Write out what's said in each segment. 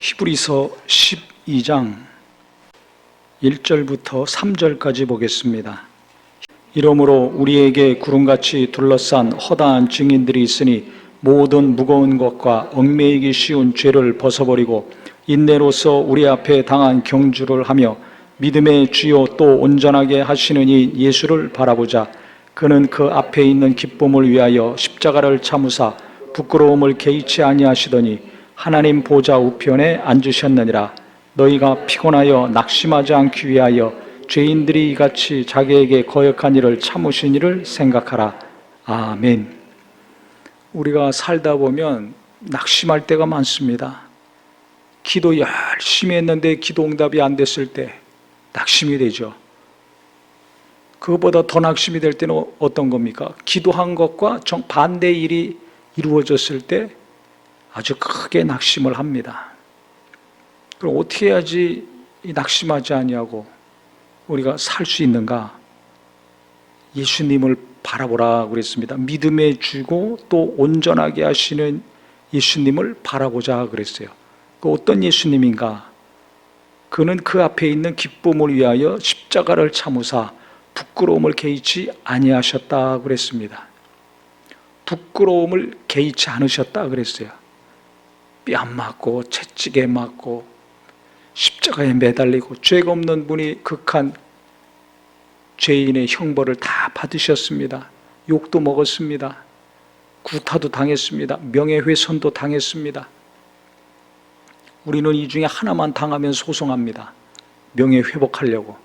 히브리서 12장 1절부터 3절까지 보겠습니다. 이러므로 우리에게 구름같이 둘러싼 허다한 증인들이 있으니 모든 무거운 것과 얽매이기 쉬운 죄를 벗어버리고 인내로서 우리 앞에 당한 경주를 하며 믿음의 주요 또 온전하게 하시는 이 예수를 바라보자. 그는 그 앞에 있는 기쁨을 위하여 십자가를 참으사 부끄러움을 개의치 아니하시더니 하나님 보좌 우편에 앉으셨느니라. 너희가 피곤하여 낙심하지 않기 위하여 죄인들이 이같이 자기에게 거역한 일을 참으신 일을 생각하라. 아멘. 우리가 살다 보면 낙심할 때가 많습니다. 기도 열심히 했는데 기도 응답이 안 됐을 때 낙심이 되죠. 그것보다 더 낙심이 될 때는 어떤 겁니까? 기도한 것과 정반대의 일이 이루어졌을 때 아주 크게 낙심을 합니다. 그럼 어떻게 해야지 낙심하지 아니하고 우리가 살 수 있는가? 예수님을 바라보라 그랬습니다. 믿음의 주고 또 온전하게 하시는 예수님을 바라보자 그랬어요. 그 어떤 예수님인가? 그는 그 앞에 있는 기쁨을 위하여 십자가를 참으사 부끄러움을 개의치 아니하셨다 그랬습니다. 부끄러움을 개의치 않으셨다 그랬어요. 뺨 맞고 채찍에 맞고 십자가에 매달리고 죄가 없는 분이 극한 죄인의 형벌을 다 받으셨습니다. 욕도 먹었습니다. 구타도 당했습니다. 명예훼손도 당했습니다. 우리는 이 중에 하나만 당하면 소송합니다. 명예회복하려고.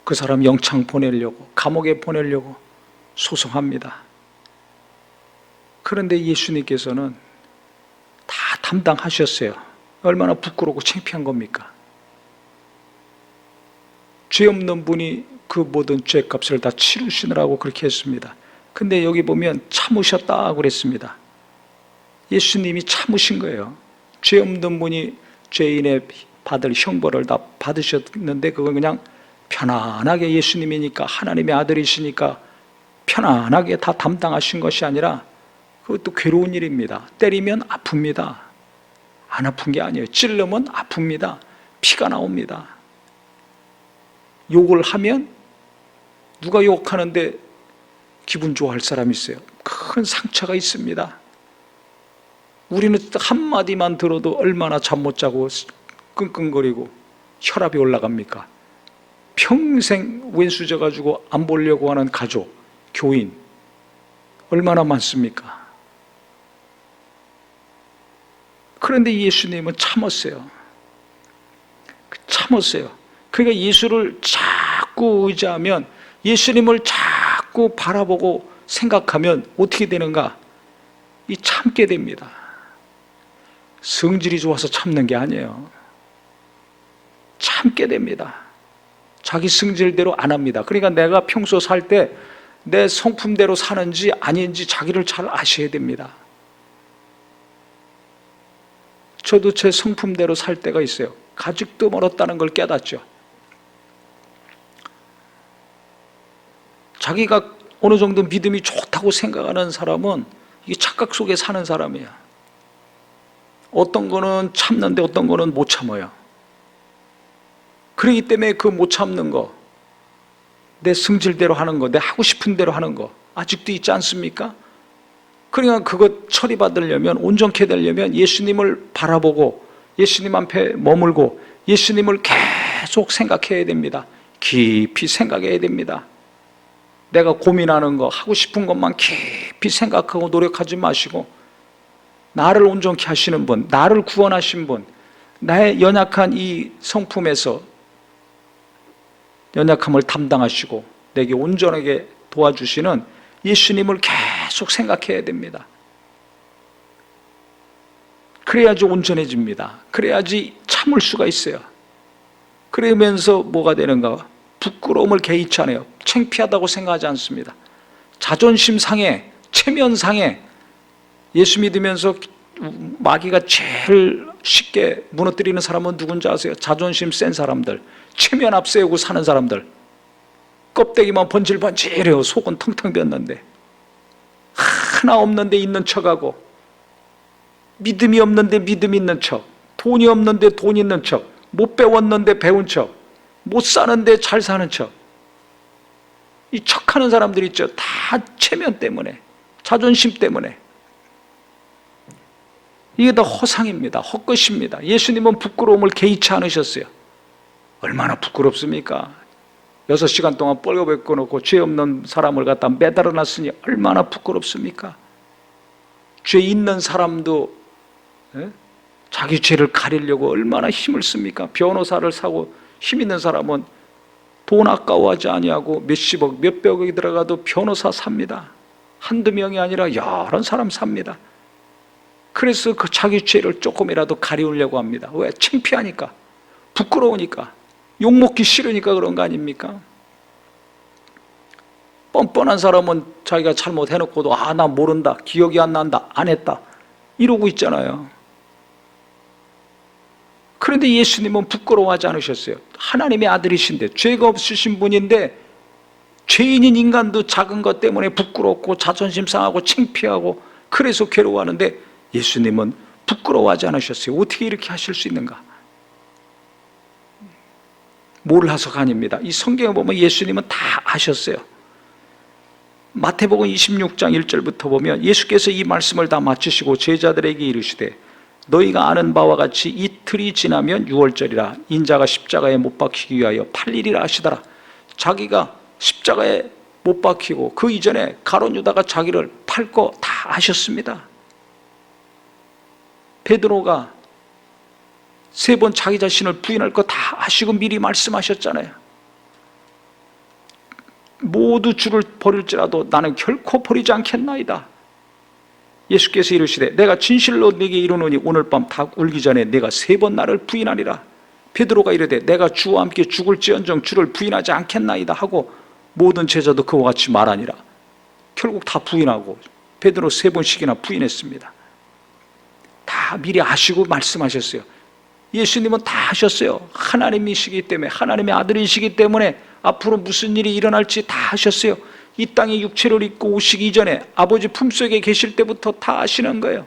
그 사람 영창 보내려고, 감옥에 보내려고 소송합니다. 그런데 예수님께서는 다 담당하셨어요. 얼마나 부끄럽고 창피한 겁니까? 죄 없는 분이 그 모든 죄값을 다 치르시느라고 그렇게 했습니다. 근데 여기 보면 참으셨다 그랬습니다. 예수님이 참으신 거예요. 죄 없는 분이 죄인의 받을 형벌을 다 받으셨는데 그건 그냥 편안하게 예수님이니까 하나님의 아들이시니까 편안하게 다 담당하신 것이 아니라 그것도 괴로운 일입니다. 때리면 아픕니다. 안 아픈 게 아니에요. 찔르면 아픕니다. 피가 나옵니다. 욕을 하면 누가 욕하는데 기분 좋아할 사람이 있어요. 큰 상처가 있습니다. 우리는 한마디만 들어도 얼마나 잠 못 자고 끙끙거리고 혈압이 올라갑니까? 평생 왼수져 가지고 안 보려고 하는 가족, 교인 얼마나 많습니까? 그런데 예수님은 참았어요. 참았어요. 그러니까 예수를 자꾸 의지하면, 예수님을 자꾸 바라보고 생각하면 어떻게 되는가? 이 참게 됩니다. 성질이 좋아서 참는 게 아니에요. 참게 됩니다. 자기 성질대로 안 합니다. 그러니까 내가 평소 살 때 내 성품대로 사는지 아닌지 자기를 잘 아셔야 됩니다. 저도 제 성품대로 살 때가 있어요. 가죽도 멀었다는 걸 깨닫죠. 자기가 어느 정도 믿음이 좋다고 생각하는 사람은 이게 착각 속에 사는 사람이에요. 어떤 거는 참는데 어떤 거는 못 참아요. 그렇기 때문에 그 못 참는 거, 내 성질대로 하는 거, 내 하고 싶은 대로 하는 거 아직도 있지 않습니까? 그러니까 그것 처리받으려면, 온전케 되려면 예수님을 바라보고 예수님 앞에 머물고 예수님을 계속 생각해야 됩니다. 깊이 생각해야 됩니다. 내가 고민하는 거, 하고 싶은 것만 깊이 생각하고 노력하지 마시고 나를 온전케 하시는 분, 나를 구원하신 분, 나의 연약한 이 성품에서 연약함을 담당하시고 내게 온전하게 도와주시는 예수님을 계속 생각해야 됩니다. 그래야지 온전해집니다. 그래야지 참을 수가 있어요. 그러면서 뭐가 되는가? 부끄러움을 개의치 않아요. 창피하다고 생각하지 않습니다. 자존심 상해, 체면 상해. 예수 믿으면서 마귀가 제일 쉽게 무너뜨리는 사람은 누군지 아세요? 자존심 센 사람들, 체면 앞세우고 사는 사람들. 껍데기만 번질번질해요. 속은 텅텅 비었는데 하나 없는데 있는 척하고 믿음이 없는데 믿음 있는 척, 돈이 없는데 돈 있는 척, 못 배웠는데 배운 척, 못 사는데 잘 사는 척. 이 척하는 사람들 있죠. 다 체면 때문에, 자존심 때문에. 이게 다 허상입니다. 헛것입니다. 예수님은 부끄러움을 개의치 않으셨어요. 얼마나 부끄럽습니까? 6시간 동안 뻘거벗고 놓고 죄 없는 사람을 갖다 매달아 놨으니 얼마나 부끄럽습니까? 죄 있는 사람도 자기 죄를 가리려고 얼마나 힘을 씁니까? 변호사를 사고 힘 있는 사람은 돈 아까워하지 아니하고 몇십억, 몇백억이 들어가도 변호사 삽니다. 한두 명이 아니라 여러 사람 삽니다. 그래서 그 자기 죄를 조금이라도 가리우려고 합니다. 왜? 창피하니까, 부끄러우니까, 욕먹기 싫으니까 그런 거 아닙니까? 뻔뻔한 사람은 자기가 잘못해놓고도 나 모른다, 기억이 안 난다, 안 했다 이러고 있잖아요. 그런데 예수님은 부끄러워하지 않으셨어요. 하나님의 아들이신데, 죄가 없으신 분인데 죄인인 인간도 작은 것 때문에 부끄럽고 자존심 상하고 창피하고 그래서 괴로워하는데 예수님은 부끄러워하지 않으셨어요. 어떻게 이렇게 하실 수 있는가? 몰라서가 아닙니다. 이 성경에 보면 예수님은 다 아셨어요. 마태복음 26장 1절부터 보면 예수께서 이 말씀을 다 마치시고 제자들에게 이르시되 너희가 아는 바와 같이 이틀이 지나면 유월절이라 인자가 십자가에 못 박히기 위하여 팔리리라 하시더라. 자기가 십자가에 못 박히고 그 이전에 가룟 유다가 자기를 팔 거 다 아셨습니다. 베드로가 3번 자기 자신을 부인할 거 다 아시고 미리 말씀하셨잖아요. 모두 주를 버릴지라도 나는 결코 버리지 않겠나이다. 예수께서 이르시되 내가 진실로 네게 이르노니 오늘 밤 닭 울기 전에 내가 3번 나를 부인하리라. 베드로가 이르되 내가 주와 함께 죽을지언정 주를 부인하지 않겠나이다 하고 모든 제자도 그와 같이 말하니라. 결국 다 부인하고 베드로 3번씩이나 부인했습니다. 다 미리 아시고 말씀하셨어요. 예수님은 다 하셨어요. 하나님이시기 때문에, 하나님의 아들이시기 때문에 앞으로 무슨 일이 일어날지 다 하셨어요. 이 땅에 육체를 입고 오시기 이전에 아버지 품속에 계실 때부터 다 아시는 거예요.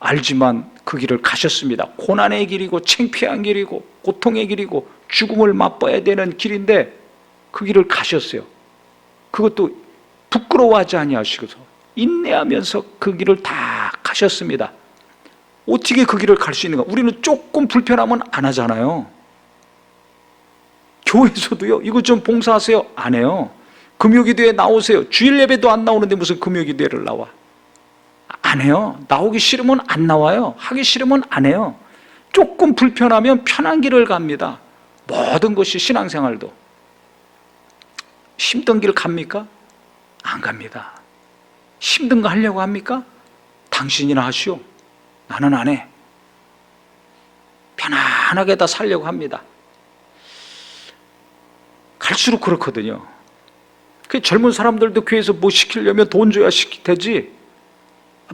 알지만 그 길을 가셨습니다. 고난의 길이고 창피한 길이고 고통의 길이고 죽음을 맛봐야 되는 길인데 그 길을 가셨어요. 그것도 부끄러워하지 아니하시고서 인내하면서 그 길을 다 가셨습니다. 어떻게 그 길을 갈 수 있는가? 우리는 조금 불편하면 안 하잖아요. 교회에서도요, 이거 좀 봉사하세요. 안 해요. 금요기도에 나오세요. 주일 예배도 안 나오는데 무슨 금요기도회를 나와? 안 해요. 나오기 싫으면 안 나와요. 하기 싫으면 안 해요. 조금 불편하면 편한 길을 갑니다. 모든 것이 신앙생활도. 힘든 길 갑니까? 안 갑니다. 힘든 거 하려고 합니까? 당신이나 하시오. 나는 안 해. 편안하게 다 살려고 합니다. 갈수록 그렇거든요. 그 젊은 사람들도 교회에서 뭐 시키려면 돈 줘야 되지.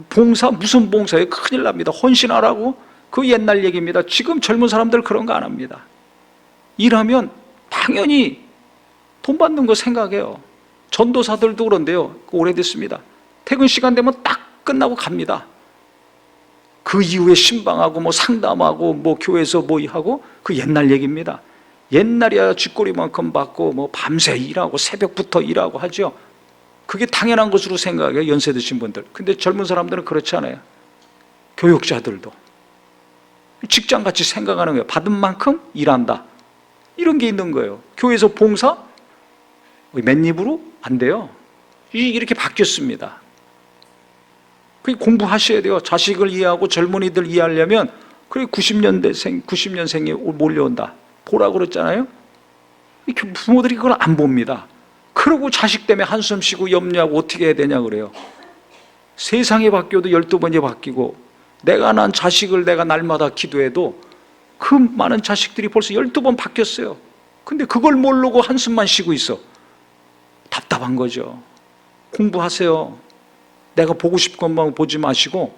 봉사, 무슨 봉사예요? 큰일 납니다. 헌신하라고? 그 옛날 얘기입니다. 지금 젊은 사람들 그런 거 안 합니다. 일하면 당연히 돈 받는 거 생각해요. 전도사들도 그런데요. 오래됐습니다. 퇴근 시간 되면 딱 끝나고 갑니다. 그 이후에 신방하고 뭐 상담하고 뭐 교회에서 뭐 하고 그 옛날 얘기입니다. 옛날이야 쥐꼬리만큼 받고 뭐 밤새 일하고 새벽부터 일하고 하죠. 그게 당연한 것으로 생각해요. 연세 드신 분들. 근데 젊은 사람들은 그렇지 않아요. 교육자들도 직장같이 생각하는 거예요. 받은 만큼 일한다. 이런 게 있는 거예요. 교회에서 봉사? 맨입으로? 안 돼요. 이렇게 바뀌었습니다. 공부하셔야 돼요. 자식을 이해하고 젊은이들 이해하려면 그래 90년생이 몰려온다. 보라고 그랬잖아요. 부모들이 그걸 안 봅니다. 그러고 자식 때문에 한숨 쉬고 염려하고 어떻게 해야 되냐 그래요. 세상이 바뀌어도 12번이 바뀌고 내가 난 자식을 내가 날마다 기도해도 그 많은 자식들이 벌써 12번 바뀌었어요. 근데 그걸 모르고 한숨만 쉬고 있어. 답답한 거죠. 공부하세요. 내가 보고 싶은 것만 보지 마시고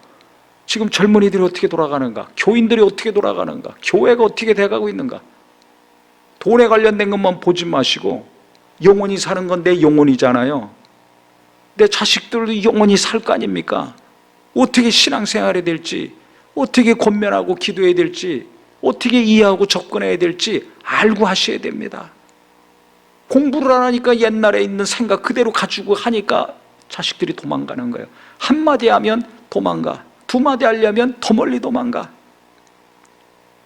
지금 젊은이들이 어떻게 돌아가는가, 교인들이 어떻게 돌아가는가, 교회가 어떻게 돼가고 있는가, 돈에 관련된 것만 보지 마시고 영원히 사는 건 내 영혼이잖아요. 내 자식들도 영원히 살 거 아닙니까? 어떻게 신앙생활해야 될지, 어떻게 권면하고 기도해야 될지, 어떻게 이해하고 접근해야 될지 알고 하셔야 됩니다. 공부를 안 하니까 옛날에 있는 생각 그대로 가지고 하니까 자식들이 도망가는 거예요. 한마디 하면 도망가, 두 마디 하려면 더 멀리 도망가.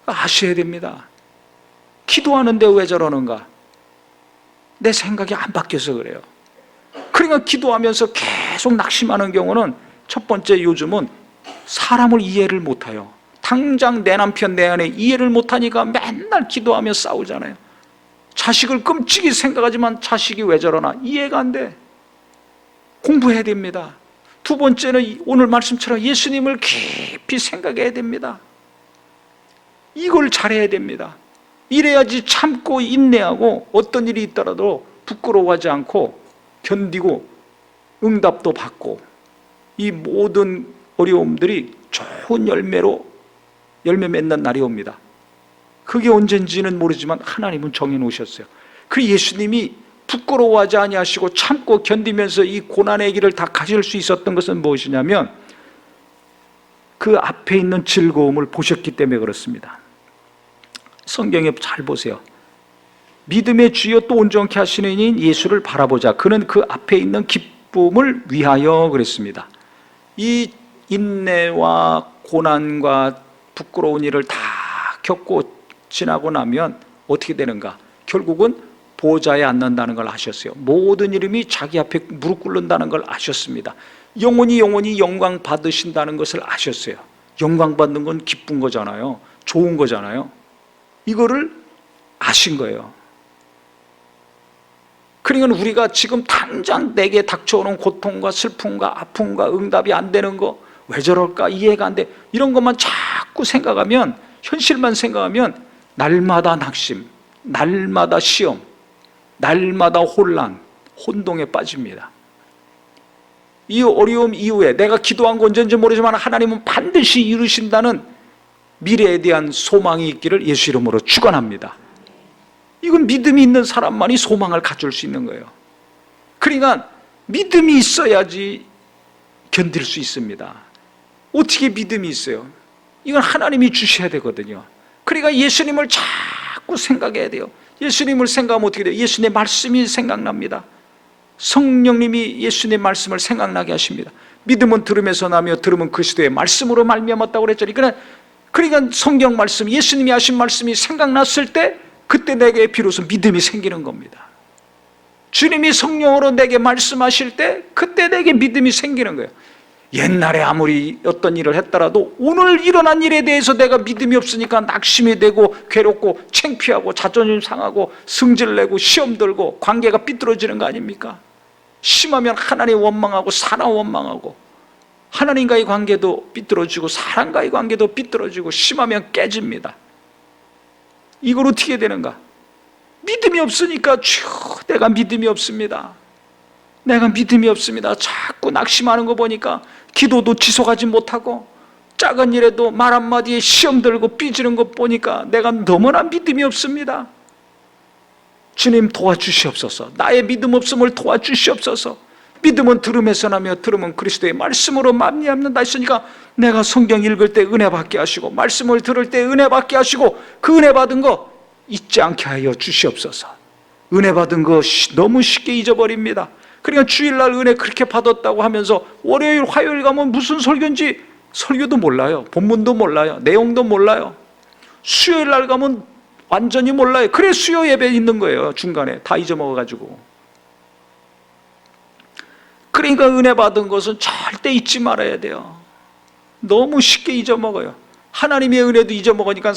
아셔야 됩니다. 기도하는데 왜 저러는가? 내 생각이 안 바뀌어서 그래요. 그러니까 기도하면서 계속 낙심하는 경우는 첫 번째, 요즘은 사람을 이해를 못해요. 당장 내 남편, 내 아내 이해를 못하니까 맨날 기도하며 싸우잖아요. 자식을 끔찍이 생각하지만 자식이 왜 저러나 이해가 안 돼. 공부해야 됩니다. 두 번째는 오늘 말씀처럼 예수님을 깊이 생각해야 됩니다. 이걸 잘해야 됩니다. 이래야지 참고 인내하고 어떤 일이 있더라도 부끄러워하지 않고 견디고 응답도 받고 이 모든 어려움들이 좋은 열매 맺는 날이 옵니다. 그게 언젠지는 모르지만 하나님은 정해놓으셨어요. 그 예수님이 부끄러워하지 아니하시고 참고 견디면서 이 고난의 길을 다 가실 수 있었던 것은 무엇이냐면 그 앞에 있는 즐거움을 보셨기 때문에 그렇습니다. 성경에 잘 보세요. 믿음의 주여 또 온전케 하시는 이인 예수를 바라보자. 그는 그 앞에 있는 기쁨을 위하여 그랬습니다. 이 인내와 고난과 부끄러운 일을 다 겪고 지나고 나면 어떻게 되는가? 결국은 보좌에 앉는다는 걸 아셨어요. 모든 이름이 자기 앞에 무릎 꿇는다는 걸 아셨습니다. 영원히 영광 받으신다는 것을 아셨어요. 영광 받는 건 기쁜 거잖아요. 좋은 거잖아요. 이거를 아신 거예요. 그러니까 우리가 지금 당장 내게 닥쳐오는 고통과 슬픔과 아픔과 응답이 안 되는 거, 왜 저럴까 이해가 안 돼, 이런 것만 자꾸 생각하면, 현실만 생각하면 날마다 낙심, 날마다 시험, 날마다 혼란, 혼동에 빠집니다. 이 어려움 이후에 내가 기도한 건 언제인지 모르지만 하나님은 반드시 이루신다는 미래에 대한 소망이 있기를 예수 이름으로 축원합니다. 이건 믿음이 있는 사람만이 소망을 가질 수 있는 거예요. 그러니까 믿음이 있어야지 견딜 수 있습니다. 어떻게 믿음이 있어요? 이건 하나님이 주셔야 되거든요. 그러니까 예수님을 자꾸 생각해야 돼요. 예수님을 생각하면 어떻게 돼요? 예수님의 말씀이 생각납니다. 성령님이 예수님의 말씀을 생각나게 하십니다. 믿음은 들음에서 나며 들음은 그리스도의 말씀으로 말미암았다고 그랬잖아요. 그러니까 성경 말씀, 예수님이 하신 말씀이 생각났을 때 그때 내게 비로소 믿음이 생기는 겁니다. 주님이 성령으로 내게 말씀하실 때 그때 내게 믿음이 생기는 거예요. 옛날에 아무리 어떤 일을 했더라도 오늘 일어난 일에 대해서 내가 믿음이 없으니까 낙심이 되고 괴롭고 창피하고 자존심 상하고 승질내고 시험 들고 관계가 삐뚤어지는 거 아닙니까? 심하면 하나님 원망하고 사람 원망하고 하나님과의 관계도 삐뚤어지고 사람과의 관계도 삐뚤어지고 심하면 깨집니다. 이걸 어떻게 되는가? 믿음이 없으니까 내가 믿음이 없습니다. 내가 믿음이 없습니다. 자꾸 낙심하는 거 보니까 기도도 지속하지 못하고 작은 일에도 말 한마디에 시험 들고 삐지는 것 보니까 내가 너무나 믿음이 없습니다. 주님 도와주시옵소서. 나의 믿음 없음을 도와주시옵소서. 믿음은 들음에서 나며 들음은 그리스도의 말씀으로 말미암는다 했으니까 내가 성경 읽을 때 은혜 받게 하시고 말씀을 들을 때 은혜 받게 하시고 그 은혜 받은 거 잊지 않게 하여 주시옵소서. 은혜 받은 거 너무 쉽게 잊어버립니다. 그러니까 주일날 은혜 그렇게 받았다고 하면서 월요일 화요일 가면 무슨 설교인지 설교도 몰라요. 본문도 몰라요. 내용도 몰라요. 수요일날 가면 완전히 몰라요. 그래 수요 예배 있는 거예요. 중간에 다 잊어먹어가지고. 그러니까 은혜 받은 것은 절대 잊지 말아야 돼요. 너무 쉽게 잊어먹어요. 하나님의 은혜도 잊어먹으니까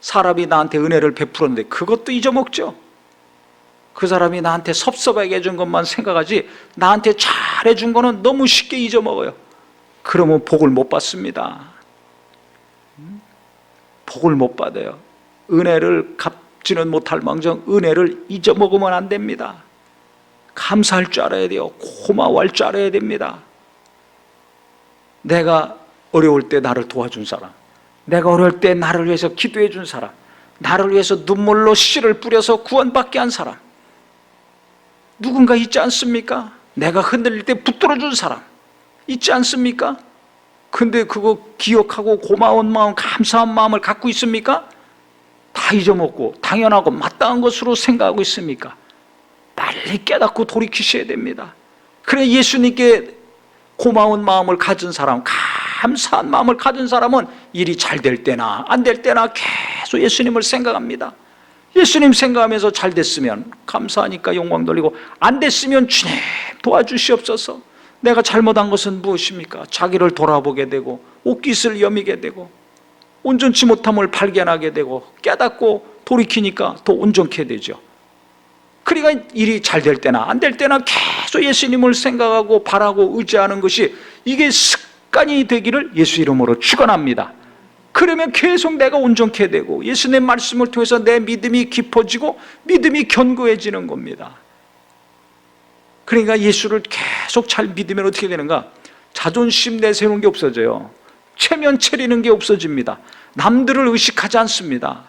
사람이 나한테 은혜를 베풀었는데 그것도 잊어먹죠. 그 사람이 나한테 섭섭하게 해준 것만 생각하지 나한테 잘해준 거는 너무 쉽게 잊어먹어요. 그러면 복을 못 받습니다. 복을 못 받아요. 은혜를 갚지는 못할 망정 은혜를 잊어먹으면 안 됩니다. 감사할 줄 알아야 돼요. 고마워할 줄 알아야 됩니다. 내가 어려울 때 나를 도와준 사람, 내가 어려울 때 나를 위해서 기도해 준 사람, 나를 위해서 눈물로 씨를 뿌려서 구원받게 한 사람 누군가 있지 않습니까? 내가 흔들릴 때 붙들어 준 사람, 있지 않습니까? 근데 그거 기억하고 고마운 마음, 감사한 마음을 갖고 있습니까? 다 잊어먹고 당연하고 마땅한 것으로 생각하고 있습니까? 빨리 깨닫고 돌이키셔야 됩니다. 그래, 예수님께 고마운 마음을 가진 사람, 감사한 마음을 가진 사람은 일이 잘 될 때나 안 될 때나 계속 예수님을 생각합니다. 예수님 생각하면서 잘 됐으면 감사하니까 영광 돌리고, 안 됐으면 주님 도와주시옵소서, 내가 잘못한 것은 무엇입니까? 자기를 돌아보게 되고 옷깃을 여미게 되고 온전치 못함을 발견하게 되고 깨닫고 돌이키니까 더 온전케 되죠. 그러니까 일이 잘 될 때나 안 될 때나 계속 예수님을 생각하고 바라고 의지하는 것이, 이게 습관이 되기를 예수 이름으로 축원합니다. 그러면 계속 내가 온전케 되고 예수님 말씀을 통해서 내 믿음이 깊어지고 믿음이 견고해지는 겁니다. 그러니까 예수를 계속 잘 믿으면 어떻게 되는가? 자존심 내세우는 게 없어져요. 체면 차리는 게 없어집니다. 남들을 의식하지 않습니다.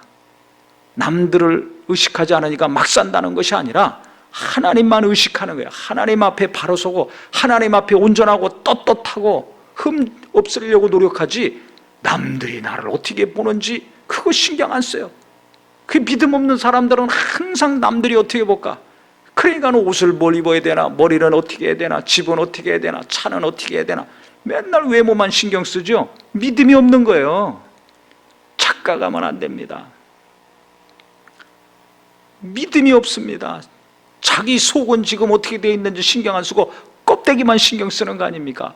남들을 의식하지 않으니까 막 산다는 것이 아니라 하나님만 의식하는 거예요. 하나님 앞에 바로 서고 하나님 앞에 온전하고 떳떳하고 흠 없으려고 노력하지, 남들이 나를 어떻게 보는지 그거 신경 안 써요. 그 믿음 없는 사람들은 항상 남들이 어떻게 볼까? 그러니까 옷을 뭘 입어야 되나, 머리는 어떻게 해야 되나, 집은 어떻게 해야 되나, 차는 어떻게 해야 되나, 맨날 외모만 신경 쓰죠. 믿음이 없는 거예요. 착각하면 안 됩니다. 믿음이 없습니다. 자기 속은 지금 어떻게 되어 있는지 신경 안 쓰고 껍데기만 신경 쓰는 거 아닙니까?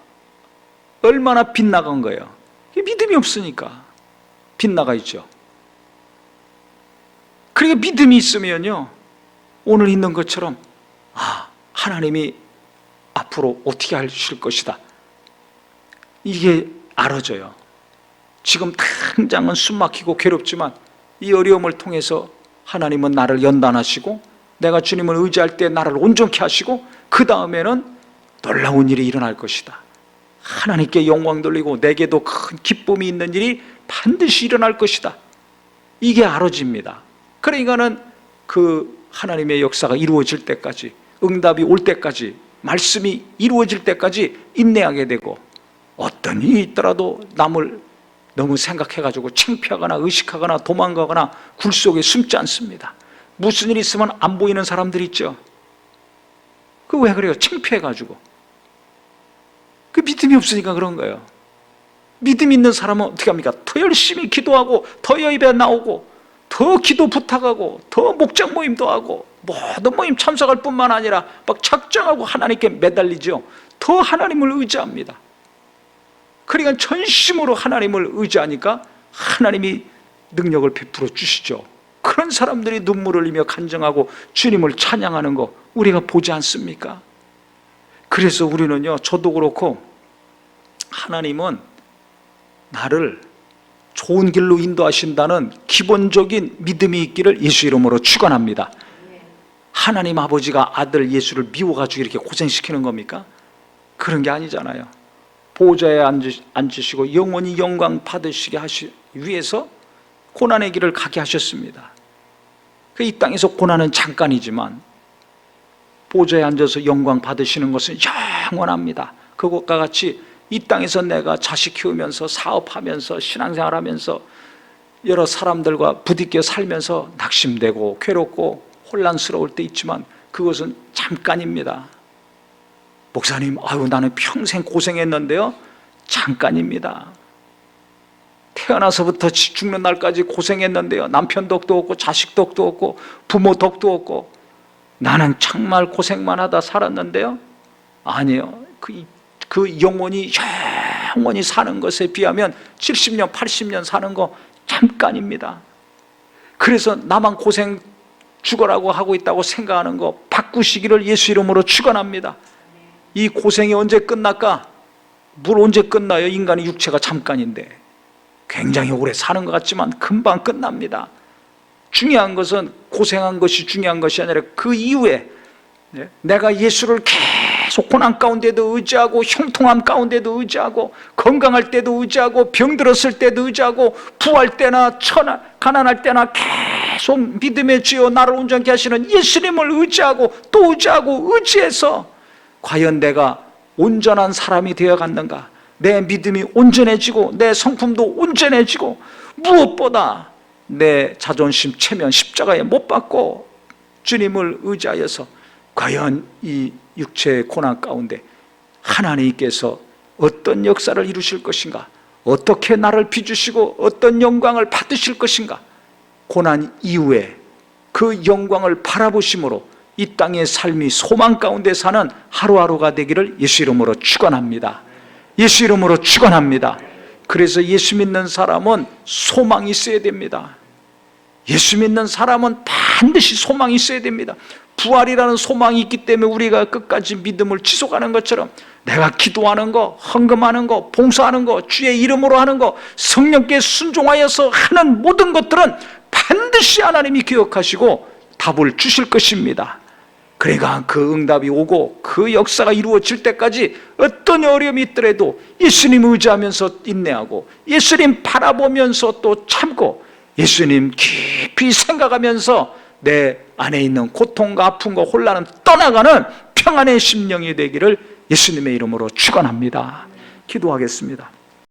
얼마나 빗나간 거예요. 믿음이 없으니까 빗나가 있죠. 그러니까 믿음이 있으면요, 오늘 있는 것처럼 하나님이 앞으로 어떻게 하실 것이다, 이게 알아져요. 지금 당장은 숨막히고 괴롭지만 이 어려움을 통해서 하나님은 나를 연단하시고 내가 주님을 의지할 때 나를 온전케 하시고 그 다음에는 놀라운 일이 일어날 것이다. 하나님께 영광 돌리고 내게도 큰 기쁨이 있는 일이 반드시 일어날 것이다. 이게 알아집니다. 그러니까는 그 하나님의 역사가 이루어질 때까지, 응답이 올 때까지, 말씀이 이루어질 때까지 인내하게 되고, 어떤 일이 있더라도 남을 너무 생각해가지고 창피하거나 의식하거나 도망가거나 굴 속에 숨지 않습니다. 무슨 일이 있으면 안 보이는 사람들 있죠. 그 왜 그래요? 창피해가지고. 그 믿음이 없으니까 그런 거예요. 믿음 있는 사람은 어떻게 합니까? 더 열심히 기도하고 더 예배 나오고 더 기도 부탁하고 더 목장 모임도 하고 모든 모임 참석할 뿐만 아니라 막 작정하고 하나님께 매달리죠. 더 하나님을 의지합니다. 그러니까 전심으로 하나님을 의지하니까 하나님이 능력을 베풀어 주시죠. 그런 사람들이 눈물을 흘리며 간증하고 주님을 찬양하는 거 우리가 보지 않습니까? 그래서 우리는요, 저도 그렇고 하나님은 나를 좋은 길로 인도하신다는 기본적인 믿음이 있기를 예수 이름으로 축원합니다. 하나님 아버지가 아들 예수를 미워가지고 이렇게 고생시키는 겁니까? 그런 게 아니잖아요. 보좌에 앉으시고 영원히 영광 받으시게 하시 위해서 고난의 길을 가게 하셨습니다. 이 땅에서 고난은 잠깐이지만 보좌에 앉아서 영광 받으시는 것은 영원합니다. 그것과 같이 이 땅에서 내가 자식 키우면서 사업하면서 신앙생활하면서 여러 사람들과 부딪혀 살면서 낙심되고 괴롭고 혼란스러울 때 있지만 그것은 잠깐입니다. 목사님, 나는 평생 고생했는데요. 잠깐입니다. 태어나서부터 죽는 날까지 고생했는데요. 남편 덕도 없고 자식 덕도 없고 부모 덕도 없고 나는 정말 고생만 하다 살았는데요. 아니요. 그 영원히 사는 것에 비하면 70년, 80년 사는 거 잠깐입니다. 그래서 나만 고생 죽어라고 하고 있다고 생각하는 거 바꾸시기를 예수 이름으로 축원합니다. 이 고생이 언제 끝날까? 물 언제 끝나요? 인간의 육체가 잠깐인데 굉장히 오래 사는 것 같지만 금방 끝납니다. 중요한 것은 고생한 것이 중요한 것이 아니라 그 이후에 내가 예수를 계속 고난 가운데도 의지하고 형통함 가운데도 의지하고 건강할 때도 의지하고 병들었을 때도 의지하고 부할 때나 가난할 때나 계속 믿음의 주여 나를 온전케 하시는 예수님을 의지하고 또 의지하고 의지해서 과연 내가 온전한 사람이 되어갔는가? 내 믿음이 온전해지고 내 성품도 온전해지고 무엇보다 내 자존심 체면 십자가에 못 박고 주님을 의지하여서 과연 이 육체의 고난 가운데 하나님께서 어떤 역사를 이루실 것인가? 어떻게 나를 빚으시고 어떤 영광을 받으실 것인가? 고난 이후에 그 영광을 바라보심으로 이 땅의 삶이 소망 가운데 사는 하루하루가 되기를 예수 이름으로 축원합니다. 예수 이름으로 축원합니다. 그래서 예수 믿는 사람은 소망이 있어야 됩니다. 예수 믿는 사람은 반드시 소망이 있어야 됩니다. 부활이라는 소망이 있기 때문에 우리가 끝까지 믿음을 지속하는 것처럼 내가 기도하는 거, 헌금하는 거, 봉사하는 거, 주의 이름으로 하는 거, 성령께 순종하여서 하는 모든 것들은 반드시 하나님이 기억하시고 답을 주실 것입니다. 그러니까 그 응답이 오고 그 역사가 이루어질 때까지 어떤 어려움이 있더라도 예수님 의지하면서 인내하고 예수님 바라보면서 또 참고 예수님 깊이 생각하면서 내 안에 있는 고통과 아픔과 혼란은 떠나가는 평안의 심령이 되기를 예수님의 이름으로 축원합니다. 기도하겠습니다.